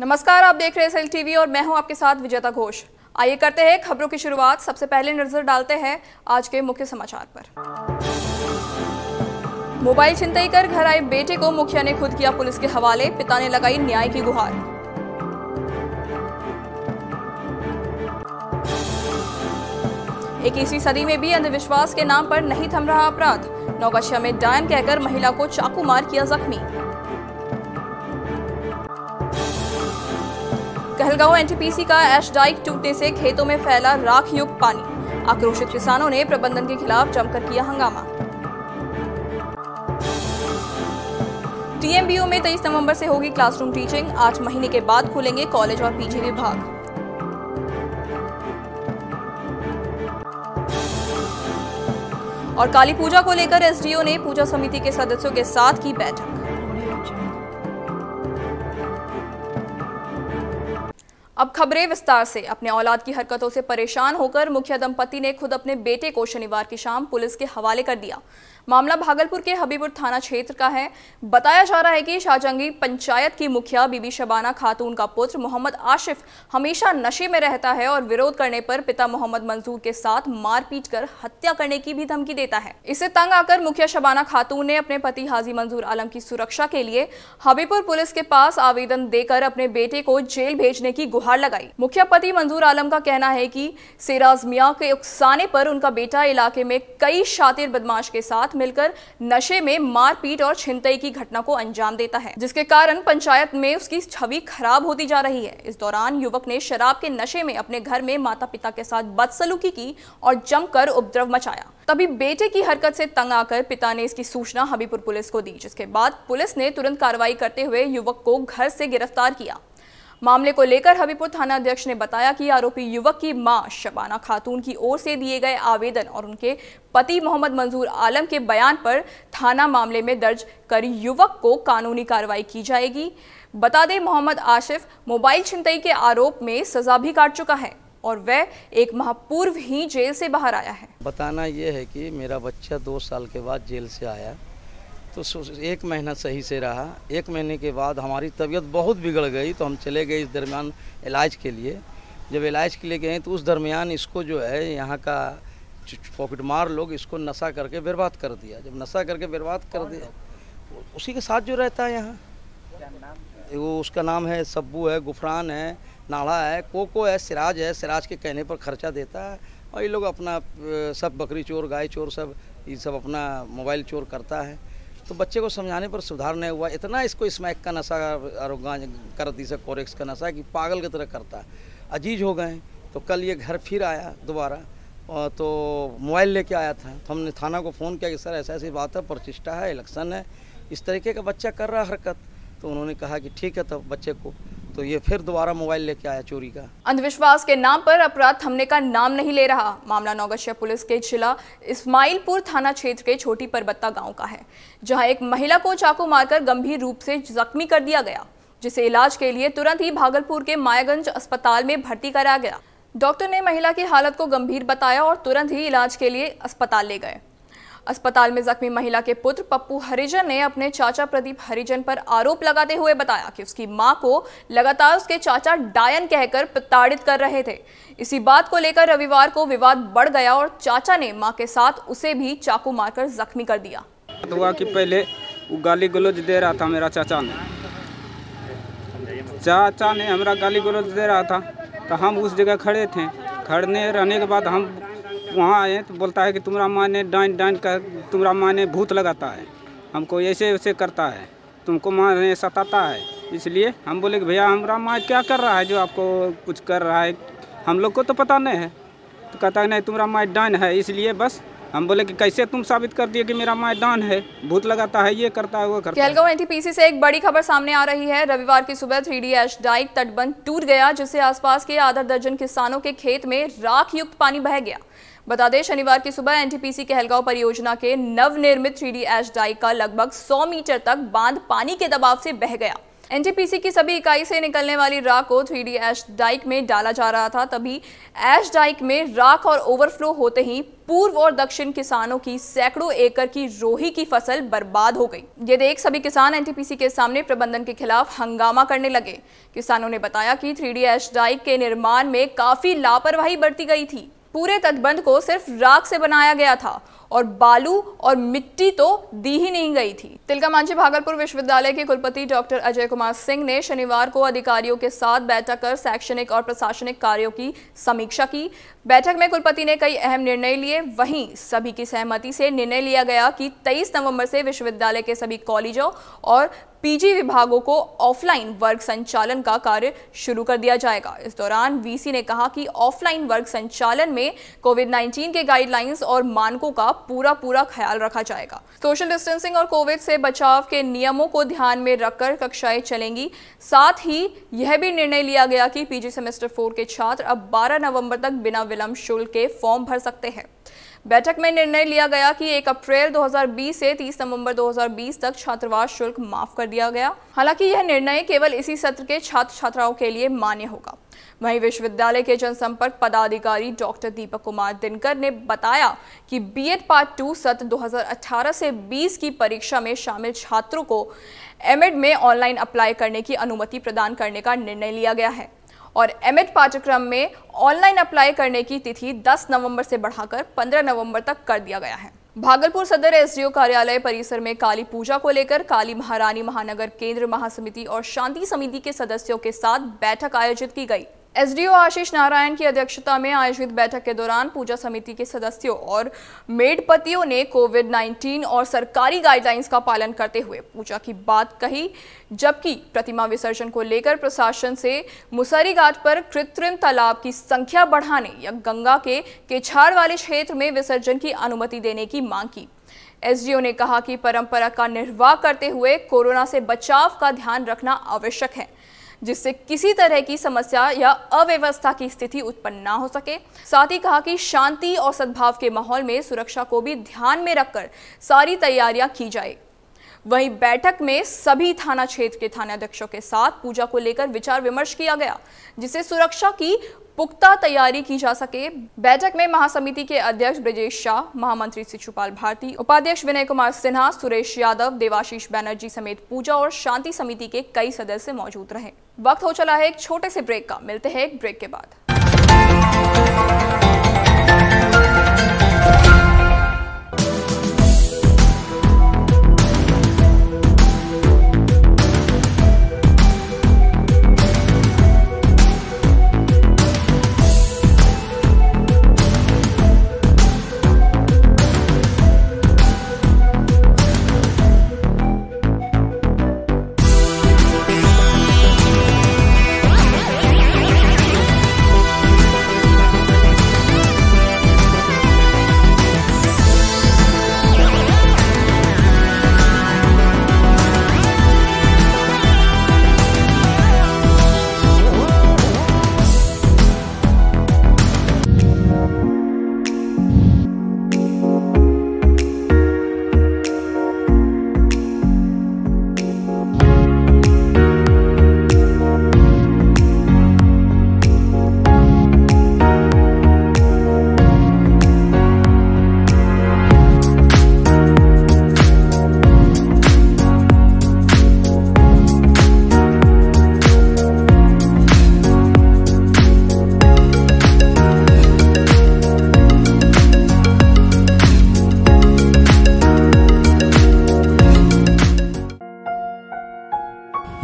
नमस्कार, आप देख रहे हैं सेल टीवी और मैं हूं आपके साथ विजेता घोष। आइए करते हैं खबरों की शुरुआत। सबसे पहले नजर डालते हैं आज के मुख्य समाचार पर। मोबाइल छिनतई कर घर आए बेटे को मुखिया ने खुद किया पुलिस के हवाले, पिता ने लगाई न्याय की गुहार। इक्कीसवीं सदी में भी अंधविश्वास के नाम पर नहीं थम रहा अपराध, नौगछिया में डायन कहकर महिला को चाकू मार किया जख्मी। कहलगांव एनटीपीसी का ऐश डाइक टूटने से खेतों में फैला राख युक्त पानी, आक्रोशित किसानों ने प्रबंधन के खिलाफ जमकर किया हंगामा। टीएमबीयू में 23 नवंबर से होगी क्लासरूम टीचिंग, 8 महीने के बाद खुलेंगे कॉलेज और पीजी विभाग। और काली पूजा को लेकर एसडीओ ने पूजा समिति के सदस्यों के साथ की बैठक। अब खबरें विस्तार से। अपने औलाद की हरकतों से परेशान होकर मुखिया दंपति ने खुद अपने बेटे को शनिवार की शाम पुलिस के हवाले कर दिया। मामला भागलपुर के हबीबपुर थाना क्षेत्र का है। बताया जा रहा है कि शाहजंगी पंचायत की मुखिया बीबी शबाना खातून का पुत्र मोहम्मद आशिफ हमेशा नशे में रहता है और विरोध करने पर पिता मोहम्मद मंजूर के साथ मारपीट कर हत्या करने की भी धमकी देता है। इससे तंग आकर मुखिया शबाना खातून ने अपने पति हाजी मंजूर आलम की सुरक्षा के लिए हबीबपुर पुलिस के पास आवेदन देकर अपने बेटे को जेल भेजने की गुहार लगाई। मुखिया पति मंजूर आलम का कहना है कि सेराज मियां के उकसाने पर उनका बेटा इलाके में कई शातिर बदमाश के साथ मिलकर नशे में मारपीट और छिनतई की घटना को अंजाम देता है, जिसके कारण पंचायत में उसकी छवि खराब होती जा रही है। इस दौरान युवक ने शराब के नशे में अपने घर में माता पिता के साथ बदसलूकी की और जमकर उपद्रव मचाया। तभी बेटे की हरकत से तंग आकर पिता ने इसकी सूचना हबीबपुर पुलिस को दी, जिसके बाद पुलिस ने तुरंत कार्रवाई करते हुए युवक को घर से गिरफ्तार किया। मामले को लेकर हबीबपुर थाना अध्यक्ष ने बताया कि आरोपी युवक की मां शबाना खातून की ओर से दिए गए आवेदन और उनके पति मोहम्मद मंजूर आलम के बयान पर थाना मामले में दर्ज कर युवक को कानूनी कार्रवाई की जाएगी। बता दें, मोहम्मद आशिफ मोबाइल छिनतई के आरोप में सजा भी काट चुका है और वह 1 माह पूर्व ही जेल से बाहर आया है। बताना यह है कि मेरा बच्चा 2 साल के बाद जेल से आया तो 1 महीना सही से रहा। 1 महीने के बाद हमारी तबीयत बहुत बिगड़ गई तो हम चले गए इस दरमियान इलाज के लिए। जब इलाज के लिए गए तो उस दरमियान इसको जो है यहाँ का पॉकेटमार लोग इसको नशा करके बर्बाद कर दिया। जब नशा करके बर्बाद कर दिया उसी के साथ जो रहता है यहाँ, वो उसका नाम है सब्बू है, गुफरान है, नाड़ा है, कोको है, सिराज है। सिराज के कहने पर खर्चा देता है और ये लोग अपना सब बकरी चोर, गाय चोर, सब ये सब अपना मोबाइल चोर करता है। तो बच्चे को समझाने पर सुधार नहीं हुआ। इतना इसको स्मैक का नशा और कर दी से कोरेक्स का नशा कि पागल की तरह करता है। अजीज हो गए तो कल ये घर फिर आया दोबारा तो मोबाइल लेके आया था। तो हमने थाना को फ़ोन किया कि सर ऐसा ऐसी बात है, प्रतिष्ठा है, इलेक्शन है, इस तरीके का बच्चा कर रहा हरकत। तो उन्होंने कहा कि ठीक है, तब बच्चे को तो ये फिर दोबारा मोबाइल लेके आया चोरी का। अंधविश्वास के नाम पर अपराध थमने का नाम नहीं ले रहा। मामला नौगछिया पुलिस के जिला इस्माइलपुर थाना क्षेत्र के छोटी परबत्ता गांव का है, जहां एक महिला को चाकू मारकर गंभीर रूप से जख्मी कर दिया गया, जिसे इलाज के लिए तुरंत ही भागलपुर के मायागंज अस्पताल में भर्ती कराया गया। डॉक्टर ने महिला की हालत को गंभीर बताया और तुरंत ही इलाज के लिए अस्पताल ले गए। अस्पताल में जख्मी महिला के पुत्र पप्पू हरिजन ने अपने चाचा प्रदीप हरिजन पर आरोप लगाते हुए बताया कि उसकी मां को लगातार उसके चाचा डायन कहकर प्रताड़ित कर रहे थे। इसी बात को लेकर रविवार को विवाद बढ़ गया और चाचा ने मां के साथ उसे भी चाकू मारकर जख्मी कर दिया। हुआ कि पहले वो गाली गलौज दे रहा था, मेरा चाचा ने हमारा गाली गलौज दे रहा था। तो हम उस जगह खड़े थे। खड़े रहने के बाद हम वहाँ आए तो बोलता है कि तुम्हारा माँ ने डाइन का, तुम्हारा माँ ने भूत लगाता है, हमको ऐसे वैसे करता है, तुमको माँ ने सताता है। इसलिए हम बोले कि भैया हमारा माँ क्या कर रहा है जो आपको कुछ कर रहा है, हम लोग को तो पता नहीं है। तो कहता है नहीं तुम्हारा माँ डाइन है। इसलिए बस हम बोले कि कैसे तुम साबित कर दिए कि मेरा माँ डाइन है, भूत लगाता है, ये करता है, वो करता है। कहलगांव एनटीपीसी से एक बड़ी खबर सामने आ रही है। रविवार की सुबह 3D ऐश डाइक तटबंध टूट गया, जिससे आसपास के आधा दर्जन किसानों के खेत में राख युक्त पानी बह गया। बता दें, शनिवार की सुबह एनटीपीसी कहलगांव परियोजना के नवनिर्मित 3D ऐश डाइक का लगभग 100 मीटर तक बांध पानी के दबाव से बह गया। एनटीपीसी की सभी इकाई से निकलने वाली राख को 3D ऐश डाइक में डाला जा रहा था, तभी ऐश डाइक में राख और ओवरफ्लो होते ही पूर्व और दक्षिण किसानों की सैकड़ों एकड़ की रोही की फसल बर्बाद हो गई। ये देख सभी किसान एनटीपीसी के सामने प्रबंधन के खिलाफ हंगामा करने लगे। किसानों ने बताया कि 3D ऐश डाइक के निर्माण में काफी लापरवाही बरती गई थी। पूरे तटबंध को सिर्फ राख से बनाया गया था और बालू और मिट्टी तो दी ही नहीं गई थी। तिलका मांझी भागलपुर विश्वविद्यालय के कुलपति डॉक्टर अजय कुमार सिंह ने शनिवार को अधिकारियों के साथ बैठक कर शैक्षणिक और प्रशासनिक कार्यों की समीक्षा की। बैठक में कुलपति ने कई अहम निर्णय लिए। वहीं सभी की सहमति से निर्णय लिया गया कि 23 नवंबर से विश्वविद्यालय के सभी कॉलेजों और पीजी विभागों को ऑफलाइन वर्ग संचालन का कार्य शुरू कर दिया जाएगा। इस दौरान वीसी ने कहा कि ऑफलाइन वर्ग संचालन में कोविड-19 के गाइडलाइंस और मानकों का पूरा ख्याल रखा जाएगा। सोशल डिस्टेंसिंग और कोविड से बचाव के नियमों को ध्यान में रखकर कक्षाएं चलेंगी। साथ ही यह भी निर्णय लिया गया कि पीजी सेमेस्टर 4 के छात्र अब 12 नवंबर तक बिना विलंब शुल्क के फॉर्म भर सकते हैं। बैठक में निर्णय लिया गया कि 1 अप्रैल 2020 से 30 नवंबर 2020 तक छात्रावास शुल्क माफ कर दिया गया। हालांकि यह निर्णय केवल इसी सत्र के छात्र छात्राओं के लिए मान्य होगा। वहीं विश्वविद्यालय के जनसंपर्क पदाधिकारी डॉक्टर दीपक कुमार दिनकर ने बताया कि बीएड पार्ट 2 सत्र 2018 से 20 की परीक्षा में शामिल छात्रों को एमएड में ऑनलाइन अप्लाई करने की अनुमति प्रदान करने का निर्णय लिया गया है और एमएड पाठ्यक्रम में ऑनलाइन अप्लाई करने की तिथि 10 नवंबर से बढ़ाकर 15 नवंबर तक कर दिया गया है। भागलपुर सदर एसडीओ कार्यालय परिसर में काली पूजा को लेकर काली महारानी महानगर केंद्र महासमिति और शांति समिति के सदस्यों के साथ बैठक आयोजित की गई। एसडीओ आशीष नारायण की अध्यक्षता में आयोजित बैठक के दौरान पूजा समिति के सदस्यों और मेडपतियों ने कोविड-19 और सरकारी गाइडलाइंस का पालन करते हुए पूजा की बात कही, जबकि प्रतिमा विसर्जन को लेकर प्रशासन से मुसरी घाट पर कृत्रिम तालाब की संख्या बढ़ाने या गंगा के केछाड़ वाले क्षेत्र में विसर्जन की अनुमति देने की मांग की। एसडीओ ने कहा कि परंपरा का निर्वाह करते हुए कोरोना से बचाव का ध्यान रखना आवश्यक है, जिससे किसी तरह की समस्या या अव्यवस्था की स्थिति उत्पन्न ना हो सके। साथ ही कहा कि शांति और सद्भाव के माहौल में सुरक्षा को भी ध्यान में रखकर सारी तैयारियां की जाए। वहीं बैठक में सभी थाना क्षेत्र के थानाध्यक्षों के साथ पूजा को लेकर विचार विमर्श किया गया, जिससे सुरक्षा की पुख्ता तैयारी की जा सके। बैठक में महासमिति के अध्यक्ष ब्रजेश शाह, महामंत्री शिशुपाल भारती, उपाध्यक्ष विनय कुमार सिन्हा, सुरेश यादव, देवाशीष बैनर्जी समेत पूजा और शांति समिति के कई सदस्य मौजूद रहे। वक्त हो चला है एक छोटे से ब्रेक का। मिलते हैं एक ब्रेक के बाद।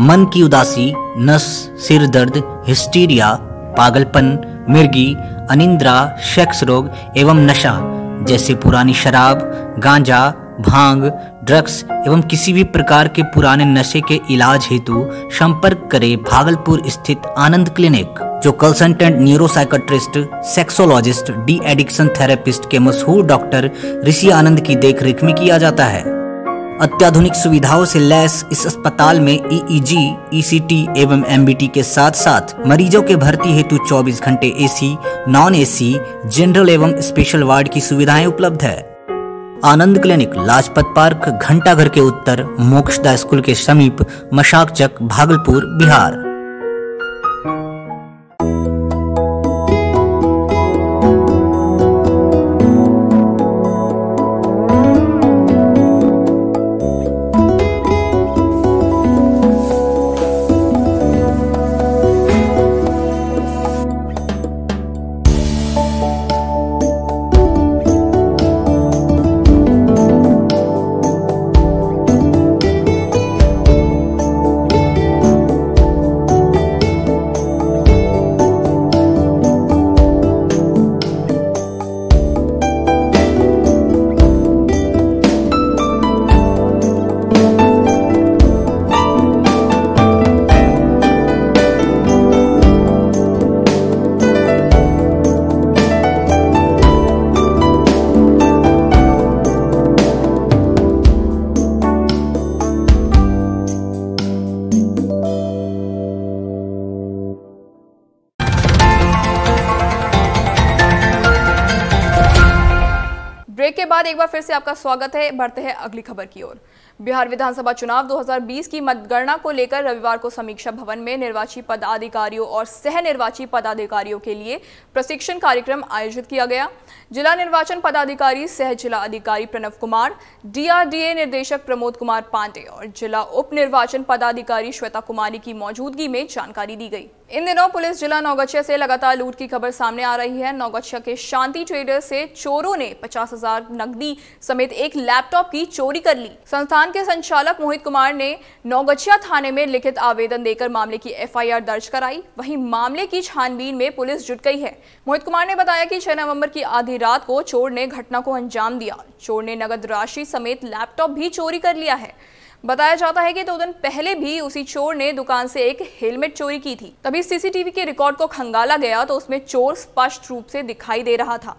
मन की उदासी, नस, सिर दर्द, हिस्टीरिया, पागलपन, मिर्गी, अनिद्रा, सेक्स रोग एवं नशा जैसे पुरानी शराब, गांजा, भांग, ड्रग्स एवं किसी भी प्रकार के पुराने नशे के इलाज हेतु संपर्क करें भागलपुर स्थित आनंद क्लिनिक, जो consultant neuropsychiatrist, sexologist, de addiction therapist के मशहूर डॉक्टर ऋषि आनंद की देखरेख में किया जाता है। अत्याधुनिक सुविधाओं से लैस इस अस्पताल में ईईजी, ईसीटी एवं एमबीटी के साथ साथ मरीजों के भर्ती हेतु 24 घंटे एसी, नॉन एसी, जनरल एवं स्पेशल वार्ड की सुविधाएं उपलब्ध है। आनंद क्लिनिक, लाजपत पार्क, घंटाघर के उत्तर, मोक्षदा स्कूल के समीप, मशाकचक, भागलपुर, बिहार। ब्रेक के बाद एक बार फिर से आपका स्वागत है। बढ़ते हैं अगली खबर की ओर। बिहार विधानसभा चुनाव 2020 की मतगणना को लेकर रविवार को समीक्षा भवन में निर्वाची पदाधिकारियों और सह निर्वाची पदाधिकारियों के लिए प्रशिक्षण कार्यक्रम आयोजित किया गया। जिला निर्वाचन पदाधिकारी सह जिला अधिकारी प्रणव कुमार, DRDA निर्देशक प्रमोद कुमार पांडे और जिला उप निर्वाचन पदाधिकारी श्वेता कुमारी की मौजूदगी में जानकारी दी गई। इन दिनों पुलिस जिला नौगछिया से लगातार लूट की खबर सामने आ रही है। नौगछिया के शांति ट्रेडर्स से चोरों ने 50,000 नकदी समेत एक लैपटॉप की चोरी कर ली। संस्थान के संचालक मोहित कुमार ने नौगछिया थाने में लिखित आवेदन देकर मामले की FIR दर्ज कराई। वहीं मामले की छानबीन में पुलिस जुट गई है। मोहित कुमार ने बताया कि 6 नवंबर की आधी रात को चोर ने घटना को अंजाम दिया। चोर ने नगद राशि समेत लैपटॉप भी चोरी कर लिया है। बताया जाता है कि 2 दिन पहले भी उसी चोर ने दुकान से एक हेलमेट चोरी की थी। तभी CCTV के रिकॉर्ड को खंगाला गया तो उसमें चोर स्पष्ट रूप से दिखाई दे रहा था।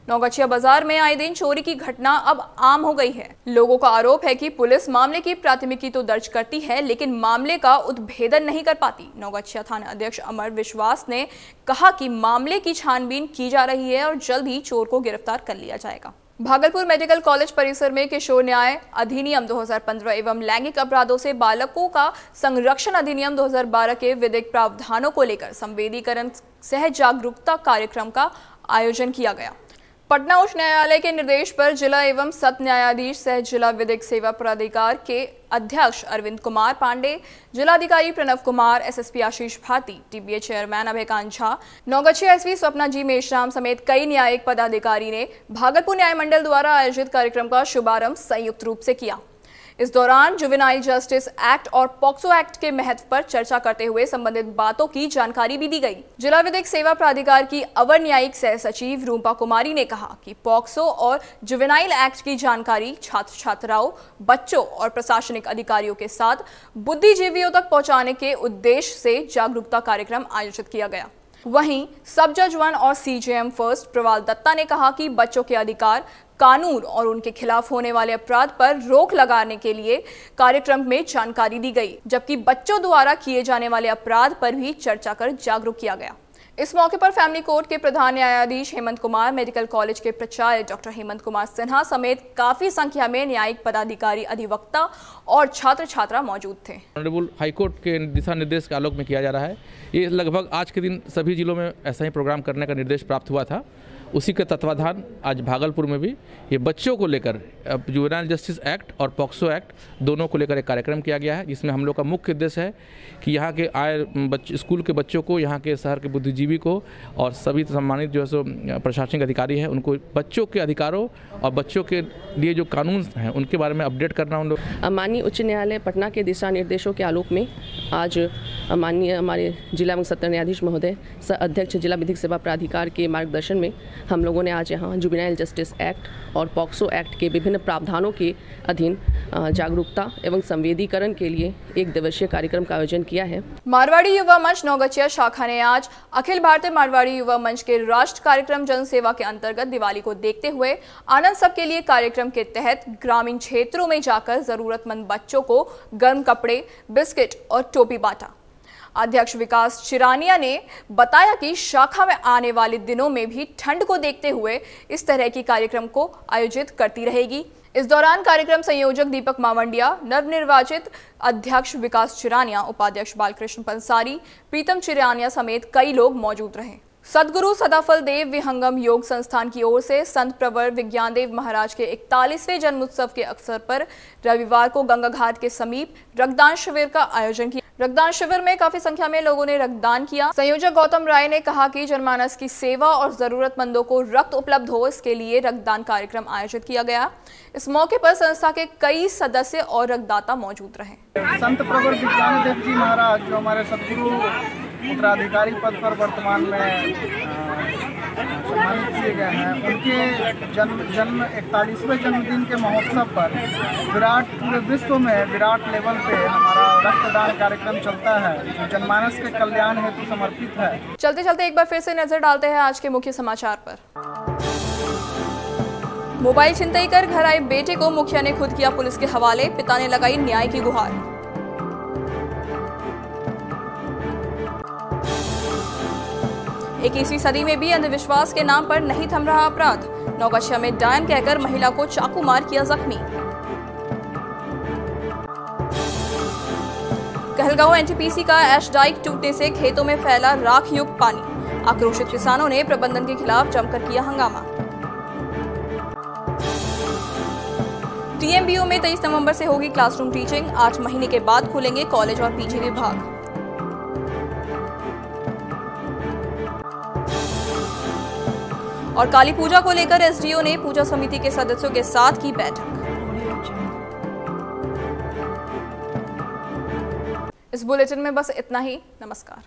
नौगछिया बाजार में आए दिन चोरी की घटना अब आम हो गई है। लोगों का आरोप है कि पुलिस मामले की प्राथमिकी तो दर्ज करती है लेकिन मामले का उद्भेदन नहीं कर पाती। नौगछिया थाना अध्यक्ष अमर विश्वास ने कहा कि मामले की छानबीन की जा रही है और जल्द ही चोर को गिरफ्तार कर लिया जाएगा। भागलपुर मेडिकल कॉलेज परिसर में किशोर न्याय अधिनियम 2015 एवं लैंगिक अपराधों से बालकों का संरक्षण अधिनियम 2012 के विधिक प्रावधानों को लेकर संवेदीकरण सह जागरूकता कार्यक्रम का आयोजन किया गया। पटना उच्च न्यायालय के निर्देश पर जिला एवं सत्र न्यायाधीश सह जिला विधिक सेवा प्राधिकार के अध्यक्ष अरविंद कुमार पांडे, जिलाधिकारी Pranav Kumar, SSP Ashish Bharti, TBA chairman Abhaykant Jha, Naugachhia SV Swapna ji Meshram समेत कई न्यायिक पदाधिकारी ने भागलपुर न्याय मंडल द्वारा आयोजित कार्यक्रम का शुभारंभ संयुक्त रूप से किया। इस दौरान जुवेनाइल जस्टिस एक्ट और पॉक्सो एक्ट के महत्व पर चर्चा करते हुए संबंधित बातों की जानकारी भी दी गई। जिला विधिक सेवा प्राधिकार की अवर न्यायिक सह सचिव रूपा कुमारी ने कहा कि पॉक्सो और जुवेनाइल एक्ट की जानकारी छात्र छात्राओं, बच्चों और प्रशासनिक अधिकारियों के साथ बुद्धिजीवियों तक पहुंचाने के उद्देश्य से जागरूकता कार्यक्रम आयोजित किया गया। वहीं सब जज 1 और CJM फर्स्ट प्रवाल दत्ता ने कहा कि बच्चों के अधिकार, कानून और उनके खिलाफ होने वाले अपराध पर रोक लगाने के लिए कार्यक्रम में जानकारी दी गई, जबकि बच्चों द्वारा किए जाने वाले अपराध पर भी चर्चा कर जागरूक किया गया। इस मौके पर फैमिली कोर्ट के प्रधान न्यायाधीश हेमंत कुमार, मेडिकल कॉलेज के प्राचार्य डॉक्टर हेमंत कुमार सिन्हा समेत काफी संख्या में न्यायिक पदाधिकारी, अधिवक्ता और छात्र छात्रा मौजूद थे। ऑनरेबल हाईकोर्ट के दिशा निर्देश के आलोक में किया जा रहा है। ये लगभग आज के दिन सभी जिलों में ऐसा ही प्रोग्राम करने का निर्देश प्राप्त हुआ था। उसी के तत्वाधान आज भागलपुर में भी ये बच्चों को लेकर जुवेनाइल जस्टिस एक्ट और पॉक्सो एक्ट दोनों को लेकर एक कार्यक्रम किया गया है, जिसमें हम लोग का मुख्य उद्देश्य है कि यहाँ के आए स्कूल के बच्चों को, यहाँ के शहर के बुद्धिजीवी को और सभी सम्मानित जो है सो प्रशासनिक अधिकारी हैं उनको बच्चों के अधिकारों और बच्चों के लिए जो कानून हैं उनके बारे में अपडेट करना उन लोग। माननीय उच्च न्यायालय पटना के दिशा निर्देशों के आलोक में आज माननीय हमारे जिला एवं सत्र न्यायाधीश महोदय अध्यक्ष जिला विधिक सेवा प्राधिकार के मार्गदर्शन में हम लोगों ने आज यहाँ जुवेनाइल जस्टिस एक्ट और पॉक्सो एक्ट के विभिन्न प्रावधानों के अधीन जागरूकता एवं संवेदीकरण के लिए एक दिवसीय कार्यक्रम का आयोजन किया है। मारवाड़ी युवा मंच नौगछिया शाखा ने आज अखिल भारतीय मारवाड़ी युवा मंच के राष्ट्र कार्यक्रम जनसेवा के अंतर्गत दिवाली को देखते हुए आनंद सबके लिए कार्यक्रम के तहत ग्रामीण क्षेत्रों में जाकर जरूरतमंद बच्चों को गर्म कपड़े, बिस्किट और टोपी बांटा। अध्यक्ष विकास चिरानिया ने बताया कि शाखा में आने वाले दिनों में भी ठंड को देखते हुए इस तरह की कार्यक्रम को आयोजित करती रहेगी। इस दौरान कार्यक्रम संयोजक दीपक मावंडिया, नवनिर्वाचित अध्यक्ष विकास चिरानिया, उपाध्यक्ष बालकृष्ण पंसारी, प्रीतम चिरानिया समेत कई लोग मौजूद रहे। सदगुरु सदाफल देव विहंगम योग संस्थान की ओर से संत प्रवर विज्ञानदेव महाराज के 41वें जन्मोत्सव के अवसर पर रविवार को गंगा घाट के समीप रक्तदान शिविर का आयोजन किया। रक्तदान शिविर में काफी संख्या में लोगों ने रक्तदान किया। संयोजक गौतम राय ने कहा कि जनमानस की सेवा और जरूरतमंदों को रक्त उपलब्ध हो, इसके लिए रक्तदान कार्यक्रम आयोजित किया गया। इस मौके पर संस्था के कई सदस्य और रक्तदाता मौजूद रहे। संत प्रवर विज्ञानदेव जी महाराज जो हमारे सदगुरु उत्तराधिकारी पद पर वर्तमान में सम्मानित किए गए हैं, उनके जन्म 41वें जन्मदिन के महोत्सव पर पूरे विश्व में विराट लेवल पे हमारा रक्तदान कार्यक्रम चलता है, जो जनमानस के कल्याण हेतु समर्पित है। चलते चलते एक बार फिर से नजर डालते हैं आज के मुख्य समाचार पर। मोबाइल छिनतई कर घर आए बेटे को मुखिया ने खुद किया पुलिस के हवाले, पिता ने लगाई न्याय की गुहार। 21वीं सदी में भी अंधविश्वास के नाम पर नहीं थम रहा अपराध, नौगछिया में डायन कहकर महिला को चाकू मार किया जख्मी। कहलगांव एनटीपीसी का एश डाइक टूटने से खेतों में फैला राख युक्त पानी, आक्रोशित किसानों ने प्रबंधन के खिलाफ जमकर किया हंगामा। टीएमबीयू में 23 नवंबर से होगी क्लासरूम टीचिंग, 8 महीने के बाद खुलेंगे कॉलेज और पीजी विभाग। और काली पूजा को लेकर एसडीओ ने पूजा समिति के सदस्यों के साथ की बैठक। इस बुलेटिन में बस इतना ही। नमस्कार।